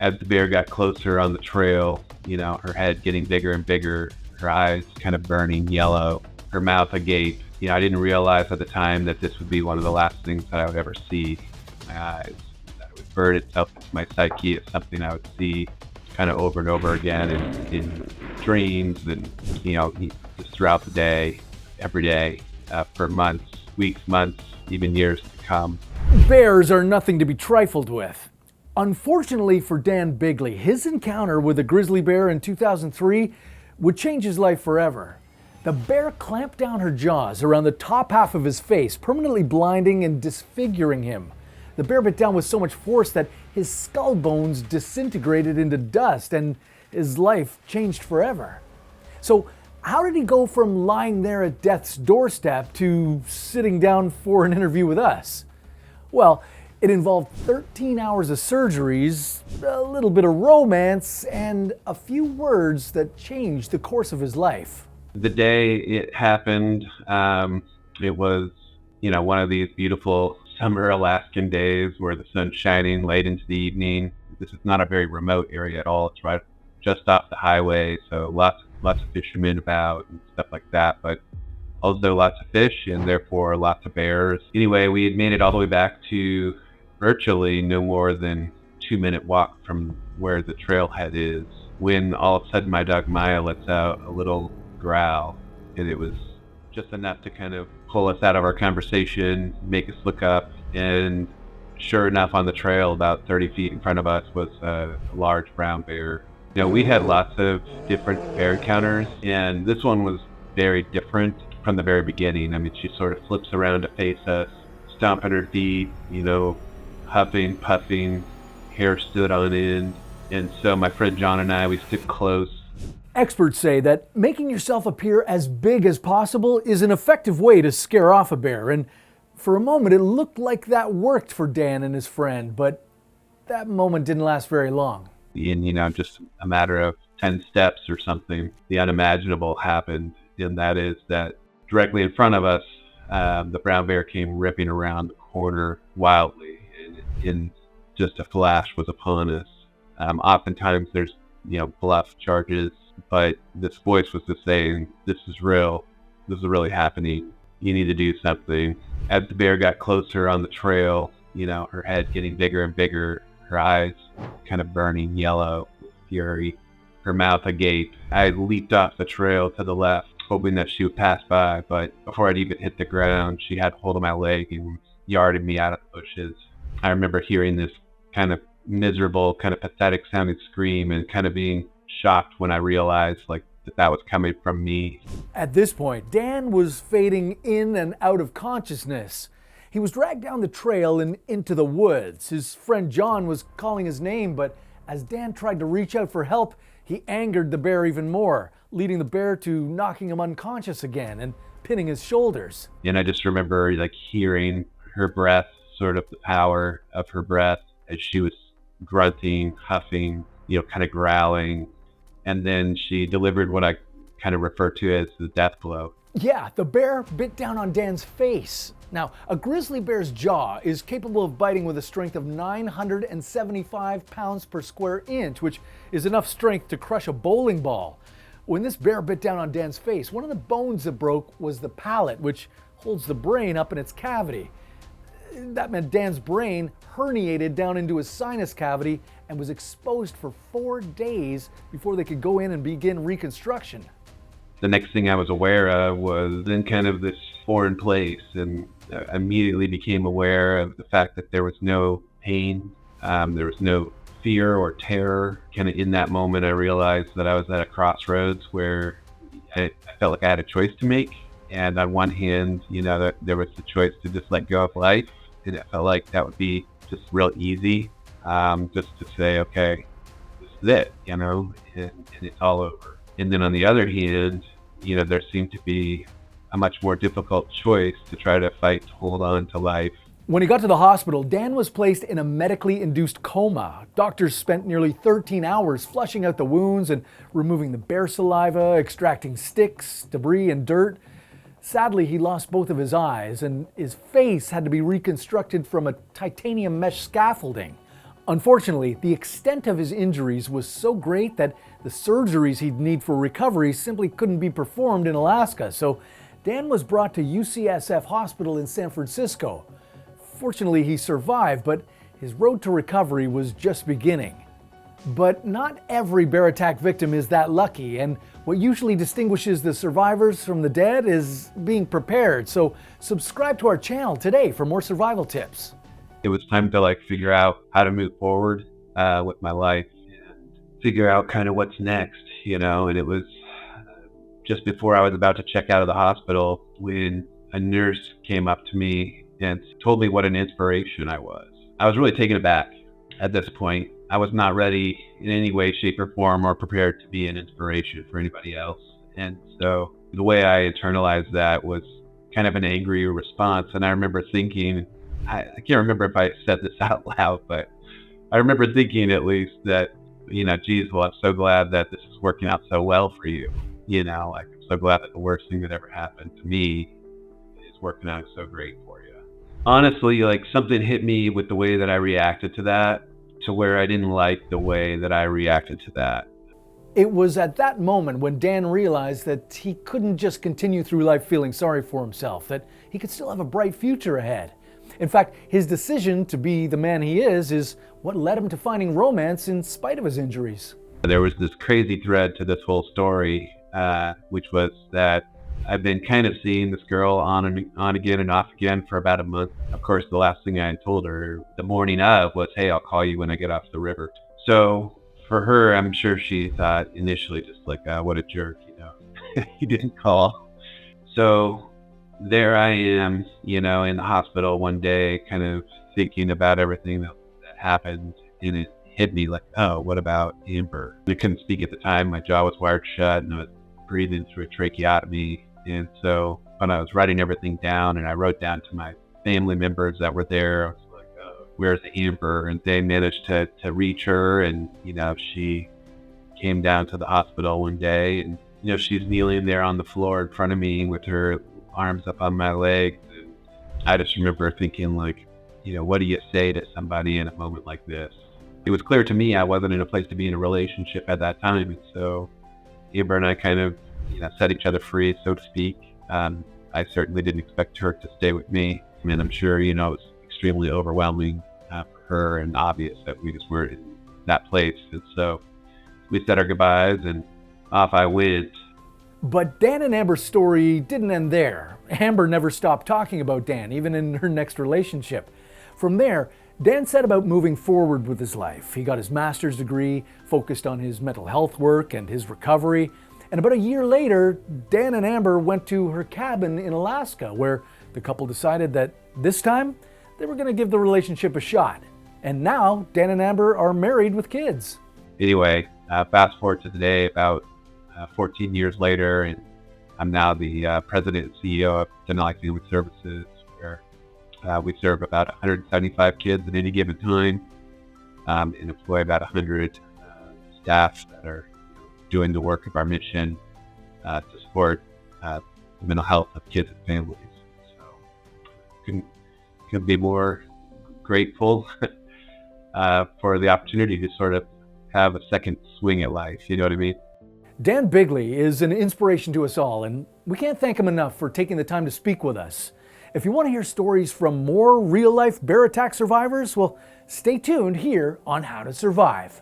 As the bear got closer on the trail, her head getting bigger and bigger, her eyes kind of burning yellow, her mouth agape. I didn't realize at the time that this would be one of the last things that I would ever see. My eyes, that it would burn itself into my psyche. It's something I would see kind of over and over again in dreams and, just throughout the day, every day, for months, weeks, months, even years to come. Bears are nothing to be trifled with. Unfortunately for Dan Bigley, his encounter with a grizzly bear in 2003 would change his life forever. The bear clamped down her jaws around the top half of his face, permanently blinding and disfiguring him. The bear bit down with so much force that his skull bones disintegrated into dust and his life changed forever. So how did he go from lying there at death's doorstep to sitting down for an interview with us? Well, it involved 13 hours of surgeries, a little bit of romance, and a few words that changed the course of his life. The day it happened, it was, one of these beautiful summer Alaskan days where the sun's shining late into the evening. This is not a very remote area at all. It's right just off the highway, so lots of fishermen about and stuff like that, but also lots of fish and therefore lots of bears. Anyway, we had made it all the way back to virtually no more than 2-minute walk from where the trailhead is when all of a sudden my dog Maya lets out a little growl, and it was just enough to kind of pull us out of our conversation, make us look up, and sure enough, on the trail about 30 feet in front of us was a large brown bear. We had lots of different bear encounters, and this one was very different from the very beginning. I mean, she sort of flips around to face us, stomping her feet, huffing, puffing, hair stood on end. And so my friend John and I, we stood close. Experts say that making yourself appear as big as possible is an effective way to scare off a bear. And for a moment, it looked like that worked for Dan and his friend, but that moment didn't last very long. In, just a matter of 10 steps or something, the unimaginable happened. And that is that directly in front of us, the brown bear came ripping around the corner wildly, and in just a flash was upon us. Oftentimes there's, bluff charges, but this voice was just saying, this is real, this is really happening, you need to do something. As the bear got closer on the trail, her head getting bigger and bigger, her eyes kind of burning yellow with fury, her mouth agape. I leaped off the trail to the left, hoping that she would pass by, but before I'd even hit the ground, she had hold of my leg and yarded me out of the bushes. I remember hearing this kind of miserable, kind of pathetic sounding scream and kind of being shocked when I realized that was coming from me. At this point, Dan was fading in and out of consciousness. He was dragged down the trail and into the woods. His friend John was calling his name, but as Dan tried to reach out for help, he angered the bear even more, leading the bear to knocking him unconscious again and pinning his shoulders. And I just remember hearing her breath, sort of the power of her breath as she was grunting, huffing, kind of growling. And then she delivered what I kind of refer to as the death blow. Yeah, the bear bit down on Dan's face. Now, a grizzly bear's jaw is capable of biting with a strength of 975 pounds per square inch, which is enough strength to crush a bowling ball. When this bear bit down on Dan's face, one of the bones that broke was the palate, which holds the brain up in its cavity. That meant Dan's brain herniated down into his sinus cavity and was exposed for 4 days before they could go in and begin reconstruction. The next thing I was aware of was in kind of this foreign place, and I immediately became aware of the fact that there was no pain, there was no fear or terror. Kind of in that moment, I realized that I was at a crossroads where I felt like I had a choice to make. And on one hand, that there was the choice to just let go of life, and it felt like that would be just real easy, just to say, okay, this is it, and it's all over. And then on the other hand, there seemed to be a much more difficult choice to try to fight to hold on to life. When he got to the hospital, Dan was placed in a medically induced coma. Doctors spent nearly 13 hours flushing out the wounds and removing the bear saliva, extracting sticks, debris, and dirt. Sadly, he lost both of his eyes, and his face had to be reconstructed from a titanium mesh scaffolding. Unfortunately, the extent of his injuries was so great that the surgeries he'd need for recovery simply couldn't be performed in Alaska, so Dan was brought to UCSF Hospital in San Francisco. Fortunately, he survived, but his road to recovery was just beginning. But not every bear attack victim is that lucky, and what usually distinguishes the survivors from the dead is being prepared. So subscribe to our channel today for more survival tips. It was time to figure out how to move forward with my life and figure out kind of what's next, and it was just before I was about to check out of the hospital when a nurse came up to me and told me what an inspiration I was. I was really taken aback at this point. I was not ready in any way, shape, or form or prepared to be an inspiration for anybody else. And so the way I internalized that was kind of an angry response. And I remember thinking, I can't remember if I said this out loud, but I remember thinking at least that, geez, well, I'm so glad that this is working out so well for you. I'm so glad that the worst thing that ever happened to me is working out so great for you. Honestly, something hit me with the way that I reacted to that, to where I didn't like the way that I reacted to that. It was at that moment when Dan realized that he couldn't just continue through life feeling sorry for himself, that he could still have a bright future ahead. In fact, his decision to be the man he is what led him to finding romance in spite of his injuries. There was this crazy thread to this whole story, which was that I've been kind of seeing this girl on again and off again for about a month. Of course, the last thing I told her the morning of was, hey, I'll call you when I get off the river. So for her, I'm sure she thought initially just what a jerk, he didn't call. So there I am, in the hospital one day, kind of thinking about everything that happened, and it hit me oh, what about Amber? I couldn't speak at the time. My jaw was wired shut, and I was breathing through a tracheotomy. And so when I was writing everything down, and I wrote down to my family members that were there, I was like, oh, where's Amber? And they managed to reach her, and, she came down to the hospital one day, and, she's kneeling there on the floor in front of me with her arms up on my legs. And I just remember thinking, what do you say to somebody in a moment like this? It was clear to me I wasn't in a place to be in a relationship at that time. And so Amber and I kind of, set each other free, so to speak. I certainly didn't expect her to stay with me. I mean, I'm sure, it was extremely overwhelming for her and obvious that we just weren't in that place. And so we said our goodbyes and off I went. But Dan and Amber's story didn't end there. Amber never stopped talking about Dan, even in her next relationship. From there, Dan set about moving forward with his life. He got his master's degree, focused on his mental health work and his recovery. And about a year later, Dan and Amber went to her cabin in Alaska, where the couple decided that this time they were going to give the relationship a shot. And now Dan and Amber are married with kids. Anyway, fast forward to today, about 14 years later, and I'm now the president and CEO of Denali Family Services, where we serve about 175 kids at any given time, and employ about 100 staff that are doing the work of our mission to support the mental health of kids and families. So couldn't be more grateful for the opportunity to sort of have a second swing at life. You know what I mean? Dan Bigley is an inspiration to us all, and we can't thank him enough for taking the time to speak with us. If you want to hear stories from more real-life bear attack survivors, well, stay tuned here on How to Survive.